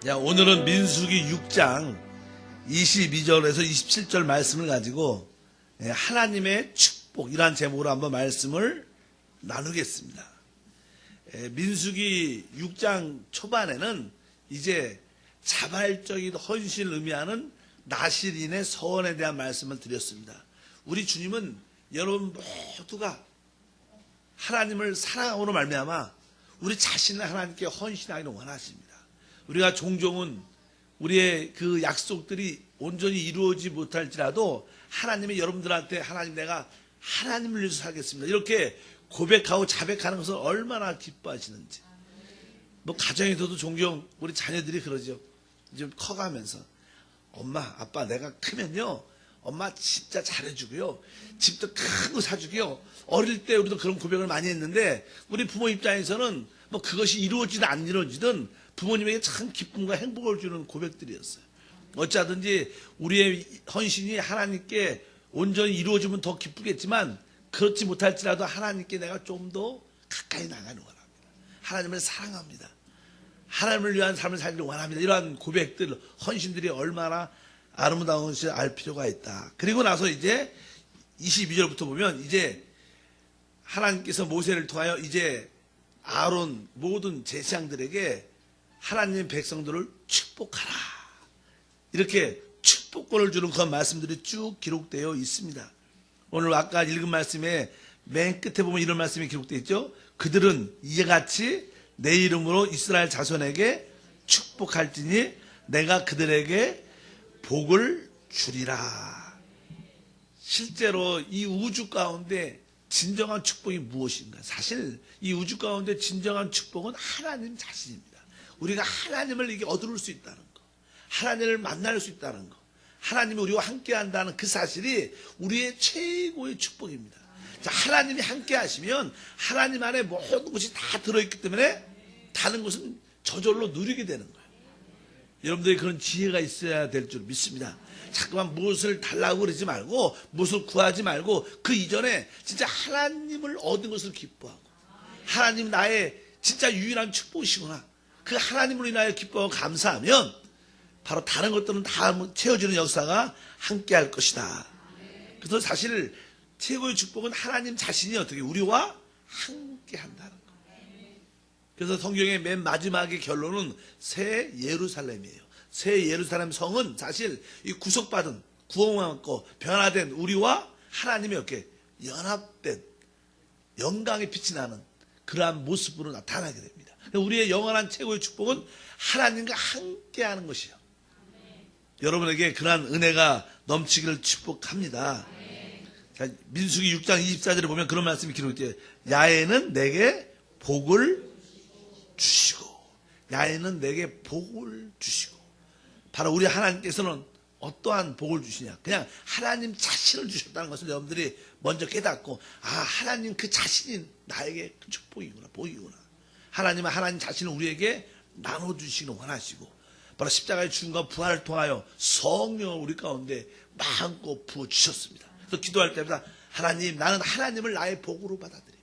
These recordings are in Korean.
야, 오늘은 민수기 6장 22절에서 27절 말씀을 가지고 하나님의 축복이란 제목으로 한번 말씀을 나누겠습니다. 민수기 6장 초반에는 이제 자발적인 헌신을 의미하는 나실인의 서원에 대한 말씀을 드렸습니다. 우리 주님은 여러분 모두가 하나님을 사랑함으로 말미암아 우리 자신을 하나님께 헌신하기를 원하십니다. 우리가 종종은 우리의 그 약속들이 온전히 이루어지지 못할지라도 하나님이 여러분들한테 하나님 내가 하나님을 위해서 살겠습니다. 이렇게 고백하고 자백하는 것을 얼마나 기뻐하시는지. 뭐 가정에서도 종종 우리 자녀들이 그러죠. 좀 커가면서 엄마 아빠 내가 크면요 엄마 진짜 잘해주고요 집도 큰 거 사주고요. 어릴 때 우리도 그런 고백을 많이 했는데 우리 부모 입장에서는 뭐 그것이 이루어지든 안 이루어지든 부모님에게 참 기쁨과 행복을 주는 고백들이었어요. 어쩌든지 우리의 헌신이 하나님께 온전히 이루어지면 더 기쁘겠지만 그렇지 못할지라도 하나님께 내가 좀 더 가까이 나가는 원합니다. 하나님을 사랑합니다. 하나님을 위한 삶을 살기를 원합니다. 이러한 고백들, 헌신들이 얼마나 아름다운 것을 알 필요가 있다. 그리고 나서 이제 22절부터 보면 이제 하나님께서 모세를 통하여 이제 아론 모든 제사장들에게 하나님 백성들을 축복하라. 이렇게 축복권을 주는 그런 말씀들이 쭉 기록되어 있습니다. 오늘 아까 읽은 말씀에 맨 끝에 보면 이런 말씀이 기록되어 있죠. 그들은 이와 같이 내 이름으로 이스라엘 자손에게 축복할지니 내가 그들에게 복을 주리라. 실제로 이 우주 가운데 진정한 축복이 무엇인가? 사실 이 우주 가운데 진정한 축복은 하나님 자신입니다. 우리가 하나님을 이게 얻을 수 있다는 거, 하나님을 만날 수 있다는 거, 하나님이 우리와 함께 한다는 그 사실이 우리의 최고의 축복입니다. 자, 하나님이 함께 하시면 하나님 안에 모든 것이 다 들어있기 때문에 다른 것은 저절로 누리게 되는 거예요. 여러분들이 그런 지혜가 있어야 될 줄 믿습니다. 자꾸만 무엇을 달라고 그러지 말고 무엇을 구하지 말고 그 이전에 진짜 하나님을 얻은 것을 기뻐하고 하나님 나의 진짜 유일한 축복이시구나. 그 하나님으로 인하여 기뻐하고 감사하면 바로 다른 것들은 다 채워지는 역사가 함께 할 것이다. 그래서 사실 최고의 축복은 하나님 자신이 어떻게 우리와 함께 한다는 거. 그래서 성경의 맨 마지막의 결론은 새 예루살렘이에요. 새 예루살렘 성은 사실 이 구속받은 구원받고 변화된 우리와 하나님이 이렇게 연합된 영광의 빛이 나는 그러한 모습으로 나타나게 됩니다. 우리의 영원한 최고의 축복은 하나님과 함께하는 것이요. 여러분에게 그러한 은혜가 넘치기를 축복합니다. 자, 민수기 6장 24절에 보면 그런 말씀이 기록되어 야훼는 내게 복을 주시고 야훼는 내게 복을 주시고 바로 우리 하나님께서는 어떠한 복을 주시냐 그냥 하나님 자신을 주셨다는 것을 여러분들이 먼저 깨닫고 하나님 그 자신이 나에게 축복이구나 복이구나 하나님은 하나님 자신을 우리에게 나눠주시기를 원하시고 바로 십자가의 죽음과 부활을 통하여 성령을 우리 가운데 마음껏 부어주셨습니다. 그래서 기도할 때마다 하나님 나는 하나님을 나의 복으로 받아들입니다.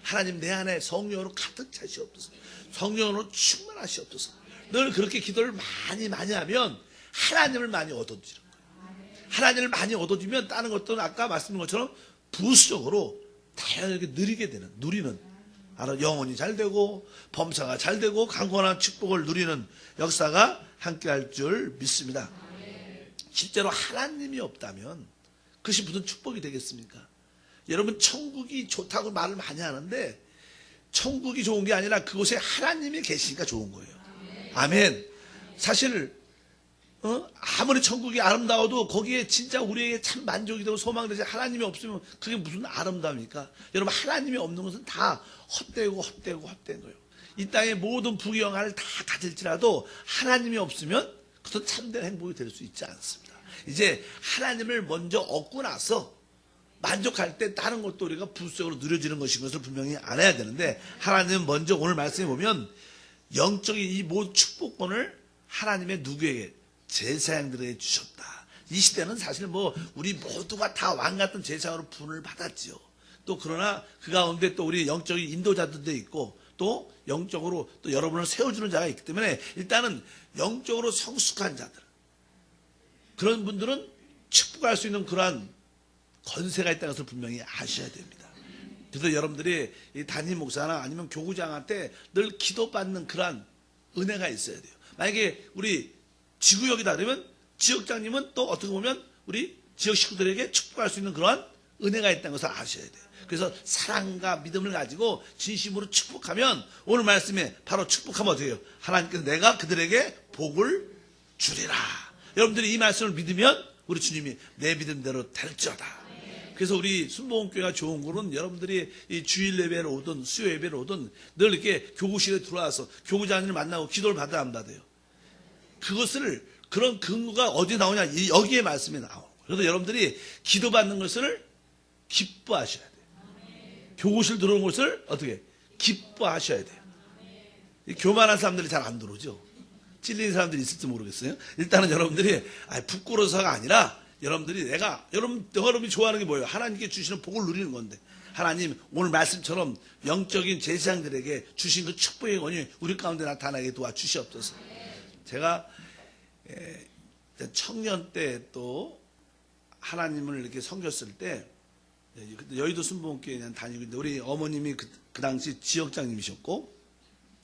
하나님 내 안에 성령으로 가득 차시옵소서. 성령으로 충만하시옵소서. 늘 그렇게 기도를 많이 하면 하나님을 많이 얻어지는 거예요. 하나님을 많이 얻어주면 다른 것들은 아까 말씀드린 것처럼 부수적으로 다양하게 누리는 바로 영혼이 잘 되고 범사가 잘 되고 강건한 축복을 누리는 역사가 함께할 줄 믿습니다. 실제로 하나님이 없다면 그것이 무슨 축복이 되겠습니까? 여러분 천국이 좋다고 말을 많이 하는데 천국이 좋은 게 아니라 그곳에 하나님이 계시니까 좋은 거예요. 아멘. 사실 아무리 천국이 아름다워도 거기에 진짜 우리에게 참 만족이 되고 소망되지 하나님이 없으면 그게 무슨 아름다움입니까? 여러분 하나님이 없는 것은 다 헛된 거예요. 이 땅의 모든 부귀영화를 다 가질지라도 하나님이 없으면 그것은 참된 행복이 될 수 있지 않습니다. 이제 하나님을 먼저 얻고 나서 만족할 때 다른 것도 우리가 부수적으로 누려지는 것인 것을 분명히 알아야 되는데 하나님은 먼저 오늘 말씀해 보면 영적인 이 모든 축복권을 하나님의 누구에게 제사장들에게 주셨다. 이 시대는 사실 우리 모두가 다 왕 같은 제사장으로 분을 받았지요. 또 그러나 그 가운데 또 우리 영적인 인도자들도 있고 또 영적으로 또 여러분을 세워주는 자가 있기 때문에 일단은 영적으로 성숙한 자들, 그런 분들은 축복할 수 있는 그러한 권세가 있다는 것을 분명히 아셔야 됩니다. 그래서 여러분들이 이 담임 목사나 아니면 교구장한테 늘 기도받는 그러한 은혜가 있어야 돼요. 만약에 우리 지구역이다 그러면 지역장님은 또 어떻게 보면 우리 지역 식구들에게 축복할 수 있는 그러한 은혜가 있다는 것을 아셔야 돼요. 그래서 사랑과 믿음을 가지고 진심으로 축복하면 오늘 말씀에 바로 축복하면 어떻게 해요? 하나님께서 내가 그들에게 복을 주리라. 여러분들이 이 말씀을 믿으면 우리 주님이 내 믿음대로 될지어다. 그래서 우리 순복음교회가 좋은 거는 여러분들이 이 주일 예배를 오든 수요 예배를 오든 늘 이렇게 교구실에 들어와서 교구장님을 만나고 기도를 받아야 안 받아요. 그것을 그런 근거가 어디 나오냐? 여기에 말씀이 나오는 거예요. 그래서 여러분들이 기도받는 것을 기뻐하셔야 돼요. 교구실 들어오는 것을 어떻게? 기뻐하셔야 돼요. 교만한 사람들이 잘 안 들어오죠. 찔리는 사람들이 있을지 모르겠어요. 일단은 여러분들이 부끄러워서가 아니라 여러분들이 여러분이 좋아하는 게 뭐예요? 하나님께 주시는 복을 누리는 건데 하나님 오늘 말씀처럼 영적인 제사장들에게 주신 그 축복의 권위 우리 가운데 나타나게 도와주시옵소서. 제가 청년 때 또 하나님을 이렇게 섬겼을 때 여의도 순복음교회 다니고 있는데 우리 어머님이 그 당시 지역장님이셨고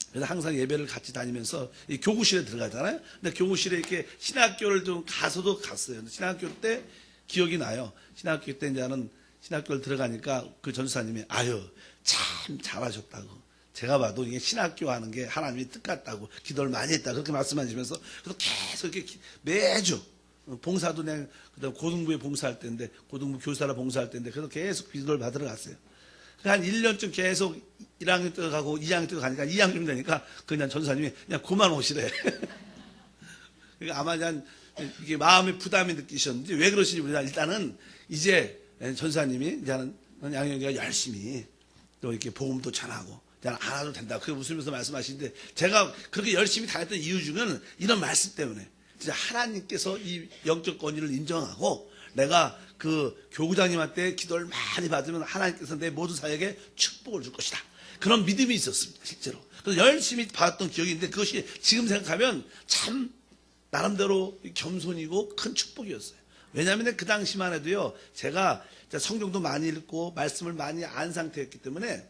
그래서 항상 예배를 같이 다니면서 이 교구실에 들어가잖아요. 근데 교구실에 이렇게 신학교를 좀 가서도 갔어요. 신학교 때 기억이 나요. 신학교 때 이제는 신학교를 들어가니까 그 전사님이 아유 참 잘하셨다고. 제가 봐도 이게 신학교 하는 게 하나님이 뜻 같다고 기도를 많이 했다 그렇게 말씀하시면서 그래서 계속 이렇게 매주 봉사도 그냥 그다음 고등부에 봉사할 때인데 고등부 교사라 봉사할 때인데 그래서 계속 기도를 받으러 갔어요. 한 1년쯤 계속 1학년 때 가고 2학년 때 가니까 2학년 되니까 그냥 전사님이 그냥 그만 오시래. 그러니까 아마 그냥 이게 마음의 부담이 느끼셨는지 왜 그러시는지 모르겠어요. 일단은 이제 전사님이 이제는 양현이가 열심히 또 이렇게 복음도 전하고 안 와도 된다. 그게 웃으면서 말씀하시는데 제가 그렇게 열심히 다녔던 이유 중에는 이런 말씀 때문에 진짜 하나님께서 이 영적 권위를 인정하고 내가 그 교구장님한테 기도를 많이 받으면 하나님께서 내 모든 사역에 축복을 줄 것이다. 그런 믿음이 있었습니다. 실제로. 그래서 열심히 받았던 기억이 있는데 그것이 지금 생각하면 참 나름대로 겸손이고 큰 축복이었어요. 왜냐하면 그 당시만 해도요. 제가 성경도 많이 읽고 말씀을 많이 안 상태였기 때문에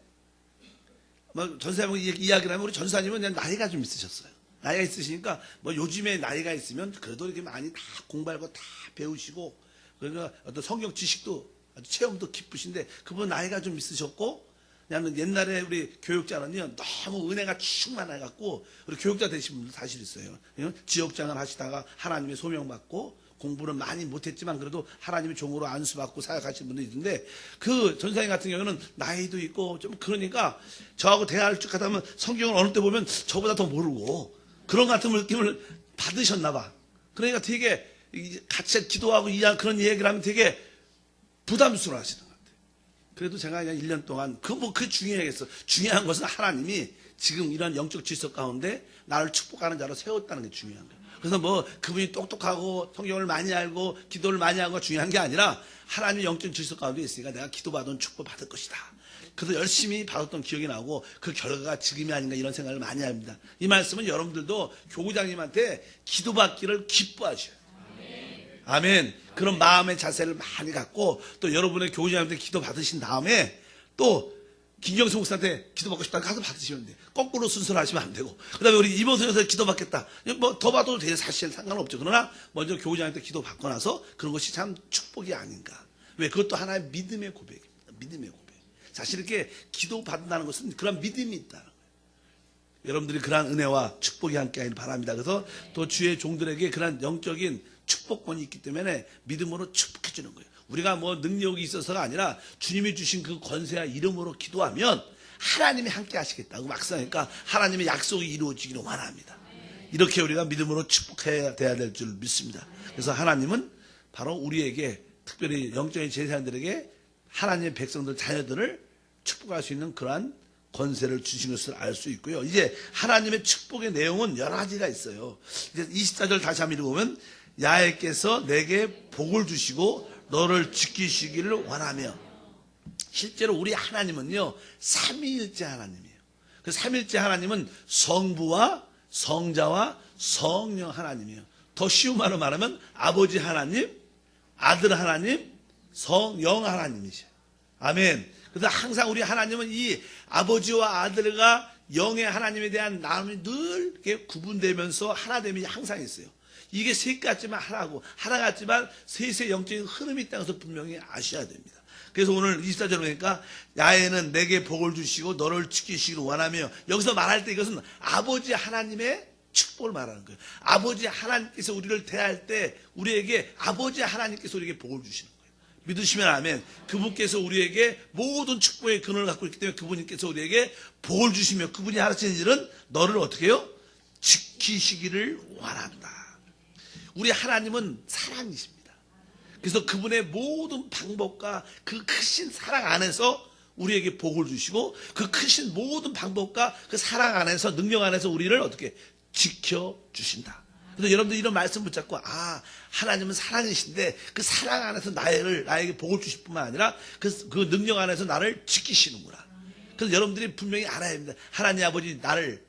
뭐 전사님하고 이야기를 하면 우리 전사님은 그냥 나이가 좀 있으셨어요. 나이가 있으시니까 뭐 요즘에 나이가 있으면 그래도 이렇게 많이 다 공부하고 다 배우시고 그러니까 어떤 성경 지식도 아주 체험도 깊으신데 그분 나이가 좀 있으셨고 그냥 옛날에 우리 교육자는요 너무 은혜가 충만해갖고 우리 교육자 되신 분들 사실 있어요. 지역장을 하시다가 하나님의 소명받고 공부는 많이 못했지만 그래도 하나님의 종으로 안수받고 사역하시는 분들이 있는데 그 전사님 같은 경우는 나이도 있고 좀 그러니까 저하고 대화를 쭉 하다 보면 성경을 어느 때 보면 저보다 더 모르고 그런 같은 느낌을 받으셨나 봐. 그러니까 되게 같이 기도하고 그런 얘기를 하면 되게 부담스러워 하시는 것 같아요. 그래도 제가 그냥 1년 동안 그게 중요하겠어. 중요한 것은 하나님이 지금 이런 영적 질서 가운데 나를 축복하는 자로 세웠다는 게 중요한 거예요. 그래서 뭐 그분이 똑똑하고 성경을 많이 알고 기도를 많이 하고 중요한 게 아니라 하나님의 영적 질서 가운데 있으니까 내가 기도받은 축복 받을 것이다. 그래서 열심히 받았던 기억이 나고 그 결과가 지금이 아닌가 이런 생각을 많이 합니다. 이 말씀은 여러분들도 교구장님한테 기도받기를 기뻐하셔요. 아멘. 그런 마음의 자세를 많이 갖고 또 여러분의 교구장님한테 기도 받으신 다음에 또 김경수 목사한테 기도받고 싶다 가서 받으시면 돼요. 거꾸로 순서를 하시면 안 되고 그 다음에 우리 이모선에서 기도받겠다 뭐 더 받아도 돼요. 사실 상관없죠. 그러나 먼저 교구장한테 기도받고 나서 그런 것이 참 축복이 아닌가. 왜? 그것도 하나의 믿음의 고백입니다. 믿음의 고백. 사실 이렇게 기도받는다는 것은 그런 믿음이 있다는 거예요. 여러분들이 그러한 은혜와 축복이 함께하기를 바랍니다. 그래서 또 주의 종들에게 그러한 영적인 축복권이 있기 때문에 믿음으로 축복해 주는 거예요. 우리가 뭐 능력이 있어서가 아니라 주님이 주신 그 권세와 이름으로 기도하면 하나님이 함께 하시겠다고 막상하니까 하나님의 약속이 이루어지기를 원합니다. 이렇게 우리가 믿음으로 축복해야 될 줄 믿습니다. 그래서 하나님은 바로 우리에게 특별히 영적인 제사장들에게 하나님의 백성들 자녀들을 축복할 수 있는 그러한 권세를 주신 것을 알 수 있고요. 이제 하나님의 축복의 내용은 여러 가지가 있어요. 이제 24절 다시 한번 읽어보면 야훼께서 내게 복을 주시고 너를 지키시기를 원하며 실제로 우리 하나님은요 삼위일체 하나님이에요. 그 삼일째 하나님은 성부와 성자와 성령 하나님이에요. 더 쉬운 말로 말하면 아버지 하나님, 아들 하나님, 성령 하나님이죠. 아멘. 그래서 항상 우리 하나님은 이 아버지와 아들과 영의 하나님에 대한 나눔이 늘 이렇게 구분되면서 하나됨이 항상 있어요. 이게 셋 같지만 하나고, 하나 같지만 셋의 영적인 흐름이 있다는 것을 분명히 아셔야 됩니다. 그래서 오늘 24절 보니까 야훼는 내게 복을 주시고 너를 지키시기를 원하며, 여기서 말할 때 이것은 아버지 하나님의 축복을 말하는 거예요. 아버지 하나님께서 우리를 대할 때 우리에게 아버지 하나님께서 우리에게 복을 주시는 거예요. 믿으시면 아멘. 그분께서 우리에게 모든 축복의 근원을 갖고 있기 때문에 그분께서 우리에게 복을 주시며 그분이 하시는 일은 너를 어떻게 해요? 지키시기를 원한다. 우리 하나님은 사랑이십니다. 그래서 그분의 모든 방법과 그 크신 사랑 안에서 우리에게 복을 주시고 그 크신 모든 방법과 그 사랑 안에서 능력 안에서 우리를 어떻게 지켜주신다. 그래서 여러분들 이런 말씀 붙잡고 하나님은 사랑이신데 그 사랑 안에서 나에게 복을 주실 뿐만 아니라 그 능력 안에서 나를 지키시는구나. 그래서 여러분들이 분명히 알아야 합니다. 하나님 아버지 나를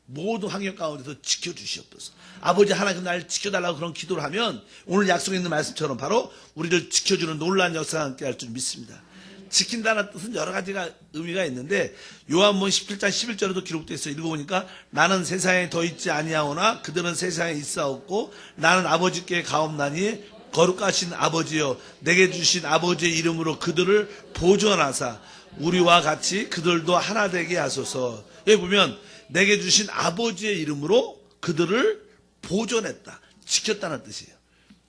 모든 환경 가운데서 지켜주시옵소서. 아버지 하나님 나를 지켜달라고 그런 기도를 하면 오늘 약속에 있는 말씀처럼 바로 우리를 지켜주는 놀라운 역사가 함께 할 줄 믿습니다. 지킨다는 뜻은 여러 가지가 의미가 있는데 요한복음 17장 11절에도 기록되어 있어요. 읽어보니까 나는 세상에 더 있지 아니하오나 그들은 세상에 있사옵고 나는 아버지께 가옵나니 거룩하신 아버지여 내게 주신 아버지의 이름으로 그들을 보존하사 우리와 같이 그들도 하나 되게 하소서. 여기 보면 내게 주신 아버지의 이름으로 그들을 보존했다. 지켰다는 뜻이에요.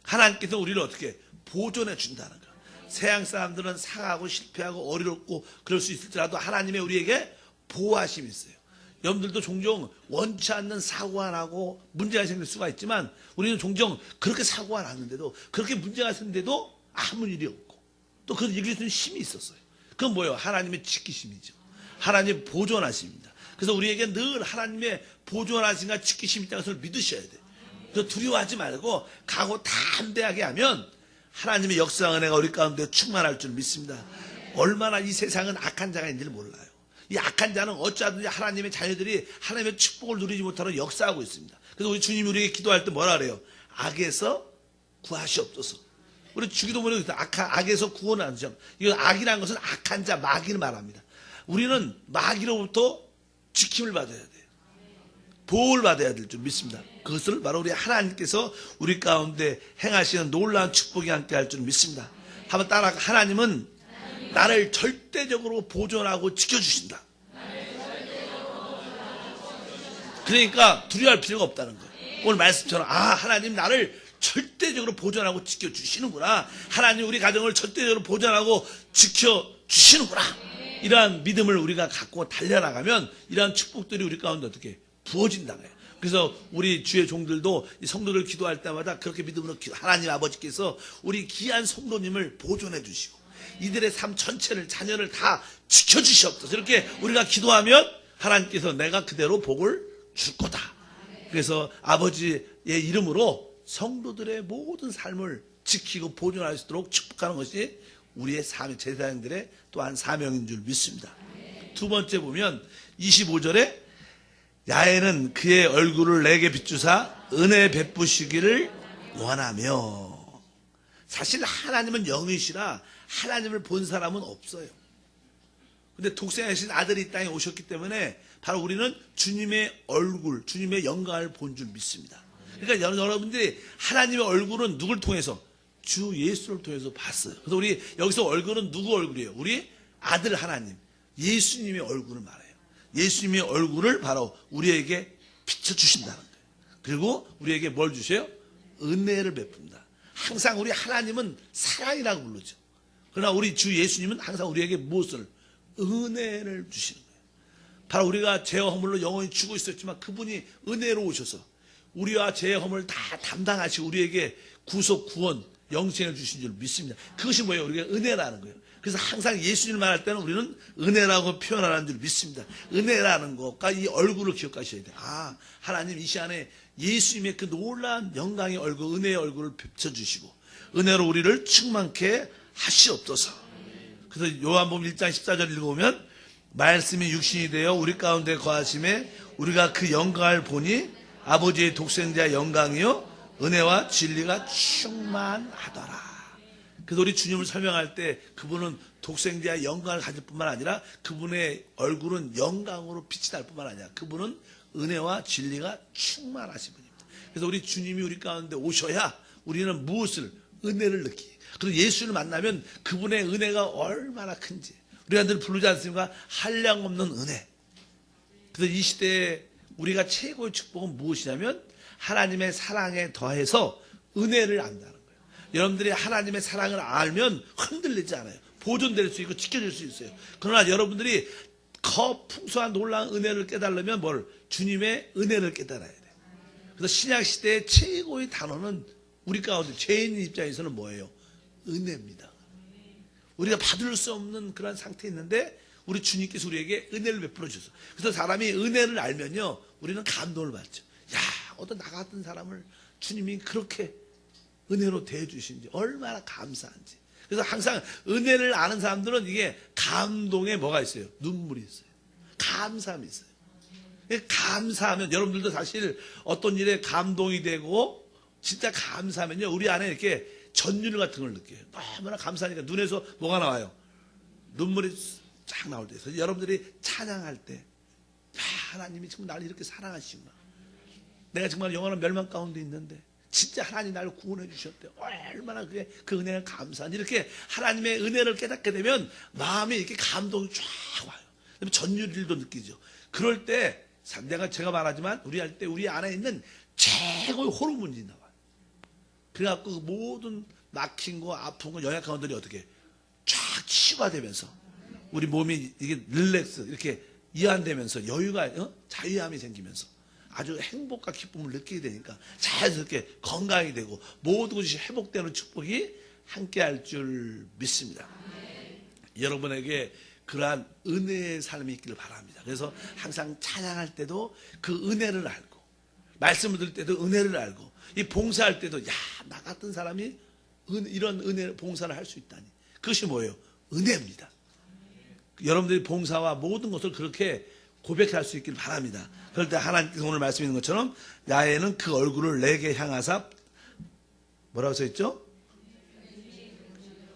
하나님께서 우리를 어떻게 보존해 준다는 거예요. 세상 사람들은 상하고 실패하고 어렵고 그럴 수 있을지라도 하나님의 우리에게 보호하심이 있어요. 여러분들도 종종 원치 않는 사고가 나고 문제가 생길 수가 있지만 우리는 종종 그렇게 사고가 났는데도 그렇게 문제가 생겼는데도 아무 일이 없고 또 그걸 이길 수 있는 힘이 있었어요. 그건 뭐예요? 하나님의 지키심이죠. 하나님의 보존하심입니다. 그래서 우리에게 늘 하나님의 보존하심과 지키심이 있다는 것을 믿으셔야 돼요. 그래서 두려워하지 말고 각오 담대하게 하면 하나님의 역사의 은혜가 우리 가운데 충만할 줄 믿습니다. 얼마나 이 세상은 악한 자가 있는지를 몰라요. 이 악한 자는 어찌하든지 하나님의 자녀들이 하나님의 축복을 누리지 못하는 역사하고 있습니다. 그래서 우리 주님이 우리에게 기도할 때 뭐라 그래요? 악에서 구하시옵소서. 우리 주기도문에 악에서 구원하는 점. 이거 악이라는 것은 악한 자, 마귀를 말합니다. 우리는 마귀로부터 지킴을 받아야 돼요. 보호를 받아야 될 줄 믿습니다. 그것을 바로 우리 하나님께서 우리 가운데 행하시는 놀라운 축복이 함께 할 줄 믿습니다. 한번 따라 하나님은 나를 절대적으로 보존하고 지켜주신다. 그러니까 두려워할 필요가 없다는 거예요. 오늘 말씀처럼 하나님 나를 절대적으로 보존하고 지켜주시는구나. 하나님 우리 가정을 절대적으로 보존하고 지켜주시는구나. 이러한 믿음을 우리가 갖고 달려나가면 이러한 축복들이 우리 가운데 어떻게 부어진다는 거예요. 그래서 우리 주의 종들도 이 성도들 기도할 때마다 그렇게 믿음으로 하나님 아버지께서 우리 귀한 성도님을 보존해 주시고 이들의 삶 전체를 자녀를 다 지켜주시옵소서. 이렇게 우리가 기도하면 하나님께서 내가 그대로 복을 줄 거다. 그래서 아버지의 이름으로 성도들의 모든 삶을 지키고 보존할 수 있도록 축복하는 것이 우리의 삶의 제사장들의 또한 사명인 줄 믿습니다. 두 번째 보면 25절에 야훼는 그의 얼굴을 내게 비추사 은혜 베푸시기를 원하며. 사실 하나님은 영이시라 하나님을 본 사람은 없어요. 근데 독생하신 아들이 이 땅에 오셨기 때문에 바로 우리는 주님의 얼굴, 주님의 영광을 본 줄 믿습니다. 그러니까 여러분들이 하나님의 얼굴은 누굴 통해서? 주 예수를 통해서 봤어요. 그래서 우리 여기서 얼굴은 누구 얼굴이에요? 우리 아들 하나님, 예수님의 얼굴을 말해요. 예수님의 얼굴을 바로 우리에게 비춰주신다는 거예요. 그리고 우리에게 뭘 주셔요? 은혜를 베푼다. 항상 우리 하나님은 사랑이라고 부르죠. 그러나 우리 주 예수님은 항상 우리에게 무엇을? 은혜를 주시는 거예요. 바로 우리가 죄와 허물로 영원히 죽어 있었지만 그분이 은혜로 오셔서 우리와 죄의 허물을 다 담당하시고 우리에게 구속, 구원, 영생을 주신 줄 믿습니다. 그것이 뭐예요? 우리가 은혜라는 거예요. 그래서 항상 예수님을 말할 때는 우리는 은혜라고 표현하는 줄 믿습니다. 은혜라는 것과 이 얼굴을 기억하셔야 돼요. 하나님 이 시간에 예수님의 그 놀라운 영광의 얼굴, 은혜의 얼굴을 비춰주시고 은혜로 우리를 충만케 하시옵소서. 그래서 요한복음 1장 14절 읽어보면 말씀이 육신이 되어 우리 가운데 거하심에 우리가 그 영광을 보니 아버지의 독생자의 영광이요 은혜와 진리가 충만하더라. 그래서 우리 주님을 설명할 때 그분은 독생자의 영광을 가질 뿐만 아니라 그분의 얼굴은 영광으로 빛이 날 뿐만 아니라 그분은 은혜와 진리가 충만하신 분입니다. 그래서 우리 주님이 우리 가운데 오셔야 우리는 무엇을? 은혜를 느끼. 그리고 예수를 만나면 그분의 은혜가 얼마나 큰지 우리가 늘 부르지 않습니까? 한량없는 은혜. 그래서 이 시대에 우리가 최고의 축복은 무엇이냐면 하나님의 사랑에 더해서 은혜를 안다는 거예요. 여러분들이 하나님의 사랑을 알면 흔들리지 않아요. 보존될 수 있고 지켜질 수 있어요. 그러나 여러분들이 더 풍성한 놀라운 은혜를 깨달으면 뭘? 주님의 은혜를 깨달아야 돼요. 그래서 신약시대의 최고의 단어는 우리 가운데 죄인 입장에서는 뭐예요? 은혜입니다. 우리가 받을 수 없는 그런 상태에 있는데 우리 주님께서 우리에게 은혜를 베풀어 주셔서 그래서 사람이 은혜를 알면요 우리는 감동을 받죠. 야, 어떤 나 같은 사람을 주님이 그렇게 은혜로 대해주신지 얼마나 감사한지. 그래서 항상 은혜를 아는 사람들은 이게 감동에 뭐가 있어요? 눈물이 있어요. 감사함이 있어요. 감사하면 여러분들도 사실 어떤 일에 감동이 되고 진짜 감사하면요 우리 안에 이렇게 전율 같은 걸 느껴요. 너무나 감사하니까 눈에서 뭐가 나와요? 눈물이 쫙 나올 때. 그래서 여러분들이 찬양할 때 야, 하나님이 정말 나를 이렇게 사랑하시구나. 내가 정말 영원한 멸망 가운데 있는데 진짜 하나님 나를 구원해 주셨대. 얼마나 그 은혜가 감사한지. 이렇게 하나님의 은혜를 깨닫게 되면 마음에 이렇게 감동이 쫙 와요. 전율일도 느끼죠. 그럴 때 제가 말하지만 우리 할 때 우리 안에 있는 최고의 호르몬이 나와요. 그래갖고 그 모든 막힌 거 아픈 거 연약한 것들이 어떻게 쫙 치유가 되면서 우리 몸이 이게 릴렉스 이렇게 이완되면서 여유가 자유함이 생기면서 아주 행복과 기쁨을 느끼게 되니까 자연스럽게 건강이 되고 모든 것이 회복되는 축복이 함께할 줄 믿습니다. 여러분에게 그러한 은혜의 삶이 있기를 바랍니다. 그래서 항상 찬양할 때도 그 은혜를 알고 말씀을 들을 때도 은혜를 알고 이 봉사할 때도 야, 나 같은 사람이 이런 은혜 봉사를 할 수 있다니. 그것이 뭐예요? 은혜입니다. 여러분들이 봉사와 모든 것을 그렇게 고백할 수 있기를 바랍니다. 그럴 때 하나님께서 오늘 말씀하신 것처럼 야훼는 그 얼굴을 내게 향하사 뭐라고 써있죠?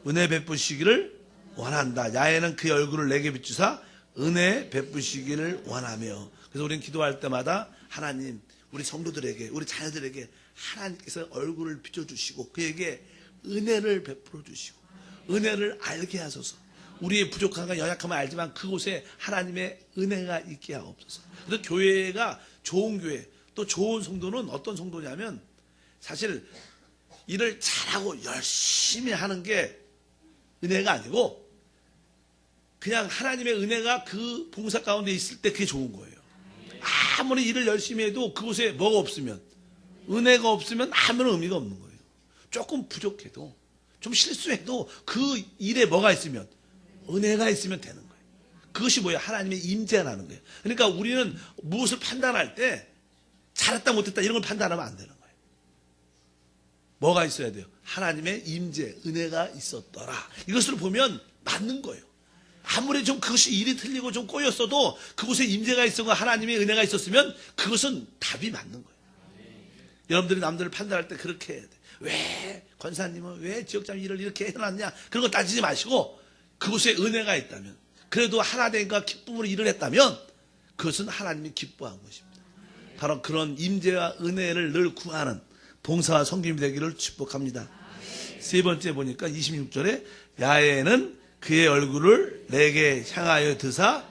은혜 베푸시기를 원한다. 야훼는 그 얼굴을 내게 비추사 은혜 베푸시기를 원하며. 그래서 우리는 기도할 때마다 하나님 우리 성도들에게 우리 자녀들에게 하나님께서 얼굴을 비춰주시고 그에게 은혜를 베풀어 주시고 은혜를 알게 하소서. 우리의 부족함과 연약함을 알지만 그곳에 하나님의 은혜가 있게 하옵소서. 그래서 교회가 좋은 교회 또 좋은 성도는 어떤 성도냐면 사실 일을 잘하고 열심히 하는 게 은혜가 아니고 그냥 하나님의 은혜가 그 봉사 가운데 있을 때 그게 좋은 거예요. 아무리 일을 열심히 해도 그곳에 뭐가 없으면 은혜가 없으면 아무런 의미가 없는 거예요. 조금 부족해도 좀 실수해도 그 일에 뭐가 있으면 은혜가 있으면 되는 거예요. 그것이 뭐예요? 하나님의 임재라는 거예요. 그러니까 우리는 무엇을 판단할 때 잘했다 못했다 이런 걸 판단하면 안 되는 거예요. 뭐가 있어야 돼요? 하나님의 임재, 은혜가 있었더라. 이것을 보면 맞는 거예요. 아무리 좀 그것이 일이 틀리고 좀 꼬였어도 그곳에 임재가 있었고 하나님의 은혜가 있었으면 그것은 답이 맞는 거예요. 여러분들이 남들을 판단할 때 그렇게 해야 돼. 왜 권사님은 왜 지역장로 일을 이렇게 해놨냐 그런 거 따지지 마시고 그곳에 은혜가 있다면 그래도 하나님과 기쁨으로 일을 했다면 그것은 하나님이 기뻐한 것입니다. 바로 그런 임재와 은혜를 늘 구하는 봉사와 섬김이 되기를 축복합니다. 세 번째 보니까 26절에 야훼는 그의 얼굴을 내게 향하여 드사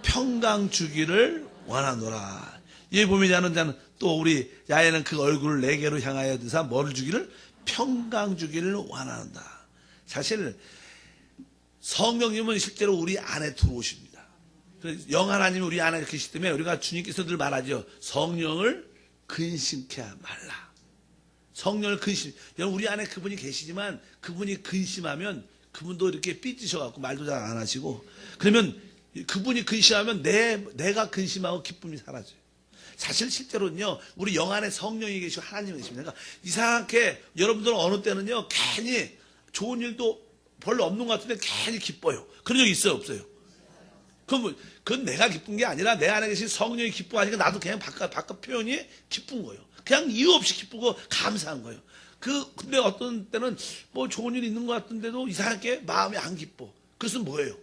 평강 주기를 원하노라. 이 보면 하는 자는 또 우리 야훼는 그 얼굴을 내게로 향하여 드사 뭐를 주기를? 평강 주기를 원한다. 사실 성령님은 실제로 우리 안에 들어오십니다. 영 하나님이 우리 안에 계시기 때문에 우리가 주님께서 늘 말하죠. 성령을 근심케 말라. 성령을 근심. 여러분 우리 안에 그분이 계시지만 그분이 근심하면 그분도 이렇게 삐지셔갖고 말도 잘 안 하시고 그러면 그분이 근심하면 내가 근심하고 기쁨이 사라져요. 사실 실제로는요 우리 영 안에 성령이 계시고 하나님이 계십니다. 그러니까 이상하게 여러분들은 어느 때는요 괜히 좋은 일도 별로 없는 것 같은데 괜히 기뻐요. 그런 적 있어요 없어요? 그건 내가 기쁜 게 아니라 내 안에 계신 성령이 기뻐하니까 나도 그냥 바깥 표현이 기쁜 거예요. 그냥 이유 없이 기쁘고 감사한 거예요. 근데 어떤 때는 뭐 좋은 일이 있는 것 같은데도 이상하게 마음이 안 기뻐. 그것은 뭐예요?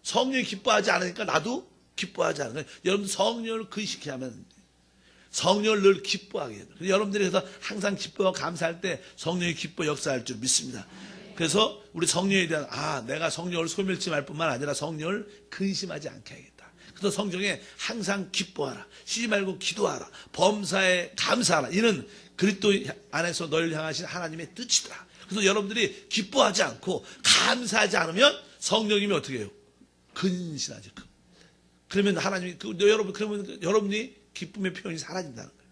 성령이 기뻐하지 않으니까 나도 기뻐하지 않은 거예요. 여러분 성령을 근시케 하면 성령을 늘 기뻐하게 해요. 여러분들이 그래서 항상 기뻐하고 감사할 때 성령이 기뻐 역사할 줄 믿습니다. 그래서 우리 성령에 대한 내가 성령을 소멸치 말 뿐만 아니라 성령을 근심하지 않게 하겠다. 그래서 성경에 항상 기뻐하라, 쉬지 말고 기도하라, 범사에 감사하라. 이는 그리스도 안에서 너희를 향하신 하나님의 뜻이다. 그래서 여러분들이 기뻐하지 않고 감사하지 않으면 성령님이 어떻게 해요? 근심하죠. 그러면 하나님이 그러면 여러분이 기쁨의 표현이 사라진다는 거예요.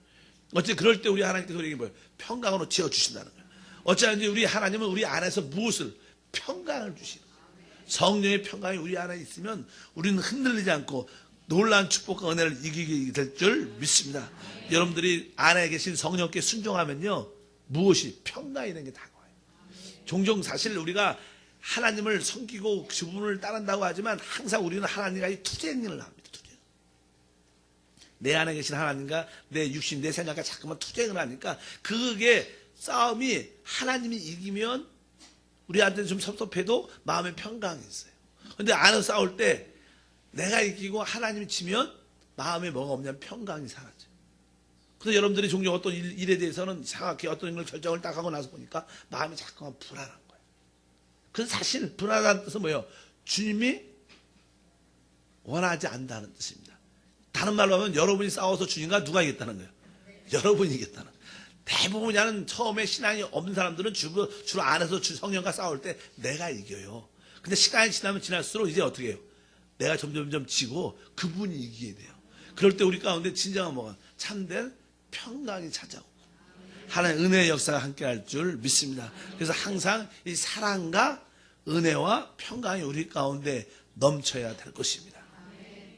어째 그럴 때 우리 하나님께서 우리에게 뭐예요? 평강으로 채워 주신다는 거예요. 어찌하든지 우리 하나님은 우리 안에서 무엇을? 평강을 주시는 거예요. 성령의 평강이 우리 안에 있으면 우리는 흔들리지 않고 놀라운 축복과 은혜를 이기게 될 줄 믿습니다. 여러분들이 안에 계신 성령께 순종하면요, 무엇이? 평강이 되는 게 다가와요. 종종 사실 우리가 하나님을 섬기고 그분을 따른다고 하지만 항상 우리는 하나님과 투쟁을 합니다. 내 안에 계신 하나님과 내 육신, 내 생각과 자꾸만 투쟁을 하니까 그게 싸움이 하나님이 이기면 우리한테는 좀 섭섭해도 마음에 평강이 있어요. 근데 안에서 싸울 때 내가 이기고 하나님이 지면 마음에 뭐가 없냐면 평강이 사라져요. 그래서 여러분들이 종종 어떤 일에 대해서는 이상하게 어떤 걸 결정을 딱 하고 나서 보니까 마음이 자꾸만 불안한 거예요. 그래서 사실 불안한 뜻은 뭐예요? 주님이 원하지 않는다는 뜻입니다. 다른 말로 하면 여러분이 싸워서 주님과 누가 이겼다는 거예요? 여러분이 이겼다는 거예요. 대부분이 처음에 신앙이 없는 사람들은 주로 안에서 성령과 싸울 때 내가 이겨요. 근데 시간이 지나면 지날수록 이제 어떻게 해요? 내가 점점 지고 그분이 이기게 돼요. 그럴 때 우리 가운데 진정한 뭐가? 참된 평강이 찾아오고 하나님의 은혜의 역사가 함께 할 줄 믿습니다. 그래서 항상 이 사랑과 은혜와 평강이 우리 가운데 넘쳐야 될 것입니다.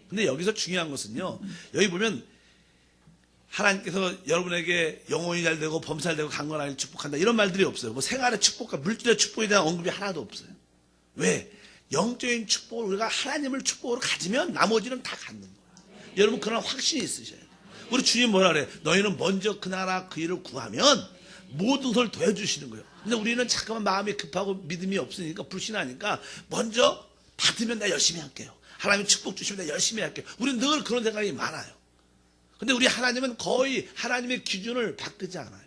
근데 여기서 중요한 것은요, 여기 보면 하나님께서 여러분에게 영혼이 잘 되고 범사잘 되고 강건하게 축복한다 이런 말들이 없어요. 뭐 생활의 축복과 물질의 축복에 대한 언급이 하나도 없어요. 왜? 영적인 축복을 우리가 하나님을 축복으로 가지면 나머지는 다 갖는 거예요. 여러분 그런 확신이 있으셔야 돼요. 우리 주님 뭐라 그래? 너희는 먼저 그 나라 그 일을 구하면 모든 것을 더해주시는 거예요. 근데 우리는 잠깐만 마음이 급하고 믿음이 없으니까 불신하니까 먼저 받으면 내가 열심히 할게요. 하나님 축복 주시면 내가 열심히 할게요. 우리는 늘 그런 생각이 많아요. 근데 우리 하나님은 거의 하나님의 기준을 바꾸지 않아요.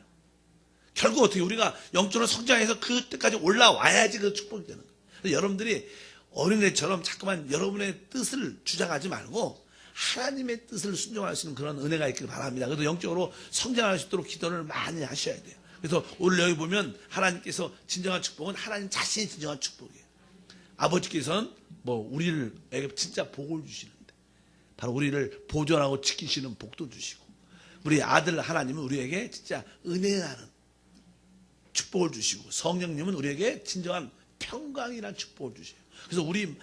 결국 어떻게 우리가 영적으로 성장해서 그때까지 올라와야지 그 축복이 되는 거예요. 여러분들이 어린애처럼 자꾸만 여러분의 뜻을 주장하지 말고 하나님의 뜻을 순종할 수 있는 그런 은혜가 있기를 바랍니다. 그래서 영적으로 성장할 수 있도록 기도를 많이 하셔야 돼요. 그래서 오늘 여기 보면 하나님께서 진정한 축복은 하나님 자신이 진정한 축복이에요. 아버지께서는 우리에게 진짜 복을 주시는데 바로 우리를 보존하고 지키시는 복도 주시고 우리 아들 하나님은 우리에게 진짜 은혜라는 축복을 주시고 성령님은 우리에게 진정한 평강이라는 축복을 주셔요. 그래서 우리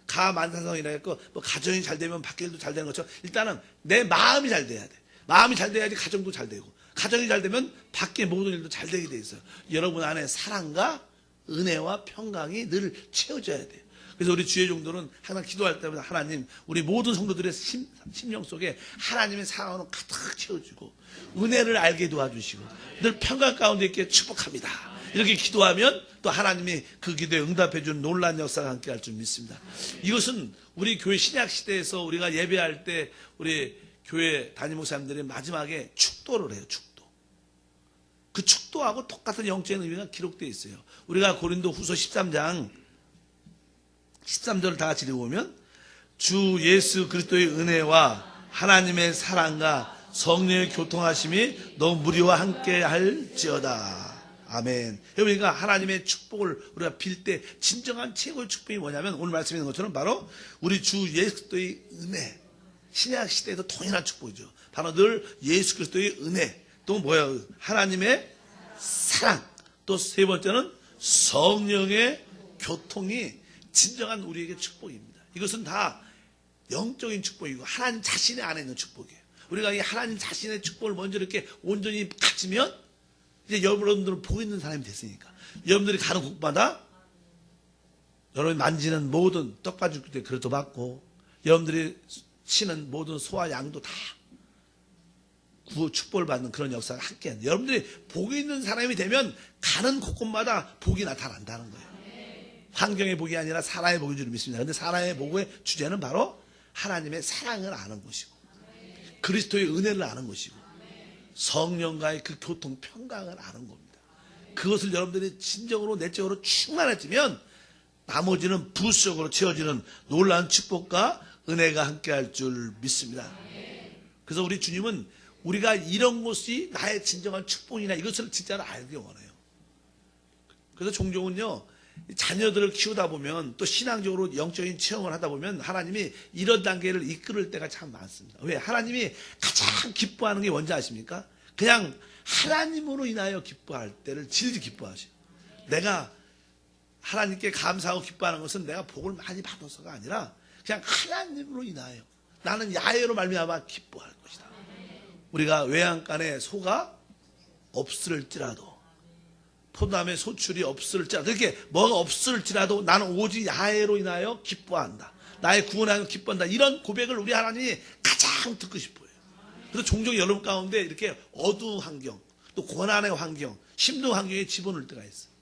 가만사성이라 했고 가정이 잘 되면 밖에 일도 잘 되는 것처럼 일단은 내 마음이 잘 돼야 돼. 마음이 잘 돼야지 가정도 잘 되고 가정이 잘 되면 밖에 모든 일도 잘 되게 돼 있어요. 여러분 안에 사랑과 은혜와 평강이 늘 채워져야 돼요. 그래서 우리 주의 종도는 항상 기도할 때마다 하나님 우리 모든 성도들의 심령 속에 하나님의 사랑으로 가득 채워주고 은혜를 알게 도와주시고 늘 평강 가운데 있게 축복합니다. 이렇게 기도하면 또 하나님이 그 기도에 응답해 주는 놀라운 역사가 함께 할 줄 믿습니다. 이것은 우리 교회 신약 시대에서 우리가 예배할 때 우리 교회 담임 목사님들이 마지막에 축도를 해요. 축도. 그 축도하고 똑같은 영적인 의미가 기록되어 있어요. 우리가 고린도 후서 13장 13절을 다 같이 읽어보면 주 예수 그리스도의 은혜와 하나님의 사랑과 성령의 교통하심이 너무 무리와 함께 할지어다. 아멘. 그러니까 하나님의 축복을 우리가 빌 때 진정한 최고의 축복이 뭐냐면 오늘 말씀드린 것처럼 바로 우리 주 예수 그리스도의 은혜. 신약 시대에도 동일한 축복이죠. 바로 늘 예수 그리스도의 은혜. 또 뭐야? 하나님의 사랑. 또 세 번째는 성령의 교통이 진정한 우리에게 축복입니다. 이것은 다 영적인 축복이고 하나님 자신의 안에 있는 축복이에요. 우리가 이 하나님 자신의 축복을 먼저 이렇게 온전히 가지면 이제 여러분들은 복 있는 사람이 됐으니까 여러분들이 가는 곳마다 여러분이 만지는 모든 떡받을 때 그릇도 받고 여러분들이 치는 모든 소와 양도 다 구호 축복을 받는 그런 역사가 함께한다. 여러분들이 복이 있는 사람이 되면 가는 곳곳마다 복이 나타난다는 거예요. 환경의 복이 아니라 사람의 복인 줄 믿습니다. 그런데 사람의 복의 주제는 바로 하나님의 사랑을 아는 것이고 그리스도의 은혜를 아는 것이고 성령과의 그 교통 평강을 아는 겁니다. 그것을 여러분들이 진정으로 내적으로 충만해지면 나머지는 부수적으로 채워지는 놀라운 축복과 은혜가 함께할 줄 믿습니다. 그래서 우리 주님은 우리가 이런 것이 나의 진정한 축복이나 이것을 진짜로 알기 원해요. 그래서 종종은요, 자녀들을 키우다 보면 또 신앙적으로 영적인 체험을 하다 보면 하나님이 이런 단계를 이끌을 때가 참 많습니다. 왜? 하나님이 가장 기뻐하는 게 뭔지 아십니까? 그냥 하나님으로 인하여 기뻐할 때를 질질 기뻐하셔요. 내가 하나님께 감사하고 기뻐하는 것은 내가 복을 많이 받아서가 아니라 그냥 하나님으로 인하여 나는 야훼로 말미암아 기뻐할 것이다. 우리가 외양간에 소가 없을지라도 포도나무에 소출이 없을지라도 이렇게 뭐가 없을지라도 나는 오직 야훼로 인하여 기뻐한다. 나의 구원하여 기뻐한다. 이런 고백을 우리 하나님이 가장 듣고 싶어요. 그래서 종종 여러분 가운데 이렇게 어두운 환경, 또 고난의 환경, 힘든 환경에 집어넣을 때가 있어요.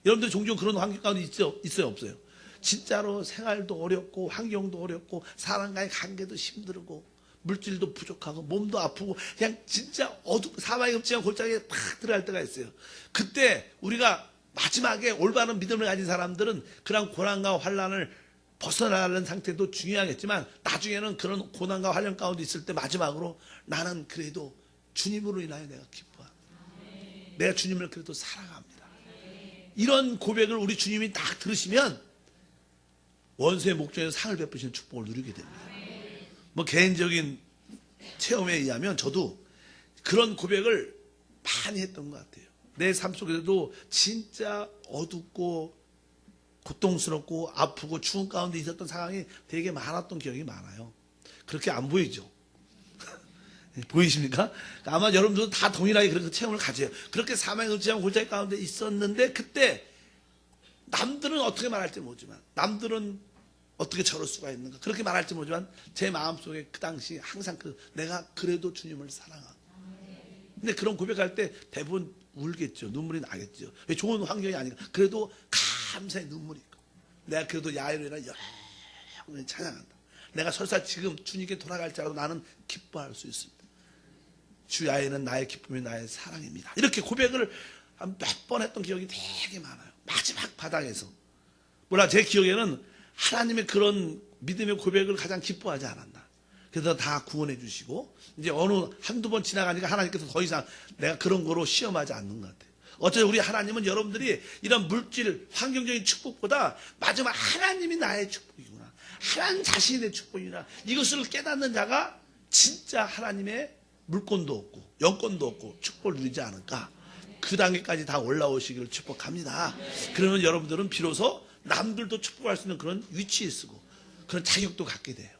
여러분들 종종 그런 환경 가운데 있어요, 없어요? 진짜로 생활도 어렵고 환경도 어렵고 사람과의 관계도 힘들고 물질도 부족하고 몸도 아프고 그냥 진짜 사망의 흡지한 골짜기에 팍 들어갈 때가 있어요. 그때 우리가 마지막에 올바른 믿음을 가진 사람들은 그런 고난과 환난을 벗어나는 상태도 중요하겠지만 나중에는 그런 고난과 환난 가운데 있을 때 마지막으로 나는 그래도 주님으로 인하여 내가 기뻐합니다. 내가 주님을 그래도 사랑합니다. 이런 고백을 우리 주님이 딱 들으시면 원수의 목전에서 상을 베푸시는 축복을 누리게 됩니다. 뭐 개인적인 체험에 의하면 저도 그런 고백을 많이 했던 것 같아요. 내 삶 속에서도 진짜 어둡고 고통스럽고 아프고 추운 가운데 있었던 상황이 되게 많았던 기억이 많아요. 그렇게 안 보이죠? 보이십니까? 아마 여러분들도 다 동일하게 그런 체험을 가져요. 그렇게 사망의 흡지한 골짜기 가운데 있었는데 그때 남들은 어떻게 말할지 모르지만 남들은 어떻게 저럴 수가 있는가 그렇게 말할지 모르지만 제 마음속에 그 당시 항상 내가 그래도 주님을 사랑하고 근데 그런 고백할 때 대부분 울겠죠. 눈물이 나겠죠. 왜? 좋은 환경이 아니니까. 그래도 감사의 눈물이 있고 내가 그래도 야훼로 인하여 영원히 찬양한다. 내가 설사 지금 주님께 돌아갈지라도 나는 기뻐할 수 있습니다. 주 야훼는 나의 기쁨이 나의 사랑입니다. 이렇게 고백을 몇 번 했던 기억이 되게 많아요. 마지막 바닥에서. 몰라 제 기억에는 하나님의 그런 믿음의 고백을 가장 기뻐하지 않았나. 그래서 다 구원해 주시고 이제 어느 한두 번 지나가니까 하나님께서 더 이상 내가 그런 거로 시험하지 않는 것 같아요. 어차피 우리 하나님은 여러분들이 이런 물질 환경적인 축복보다 마지막 하나님이 나의 축복이구나. 하나님 자신이 내 축복이구나. 이것을 깨닫는 자가 진짜 하나님의 물권도 없고 영권도 없고 축복을 누리지 않을까. 그 단계까지 다 올라오시기를 축복합니다. 그러면 여러분들은 비로소 남들도 축복할 수 있는 그런 위치에 있고 그런 자격도 갖게 돼요.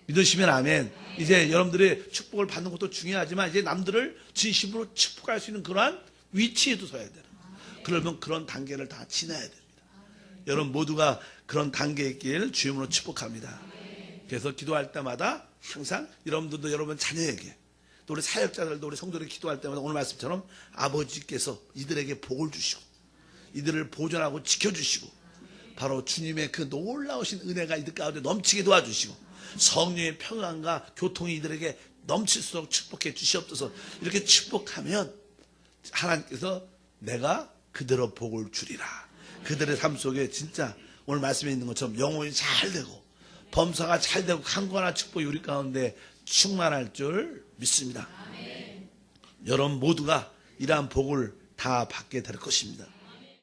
믿으시면 아멘. 이제 여러분들의 축복을 받는 것도 중요하지만 이제 남들을 진심으로 축복할 수 있는 그러한 위치에도 서야 되는 거예요. 그러면 그런 단계를 다 지나야 됩니다. 여러분 모두가 그런 단계에 있길 주님으로 축복합니다. 그래서 기도할 때마다 항상 여러분들도 여러분 자녀에게 또 우리 사역자들도 우리 성도들이 기도할 때마다 오늘 말씀처럼 아버지께서 이들에게 복을 주시고 이들을 보존하고 지켜주시고 바로 주님의 그 놀라우신 은혜가 이들 가운데 넘치게 도와주시고 성령의 평안과 교통이 이들에게 넘칠수록 축복해 주시옵소서. 이렇게 축복하면 하나님께서 내가 그대로 복을 주리라. 그들의 삶 속에 진짜 오늘 말씀에 있는 것처럼 영혼이 잘 되고 범사가 잘 되고 강건한 축복이 우리 가운데 충만할 줄 믿습니다. 여러분 모두가 이러한 복을 다 받게 될 것입니다.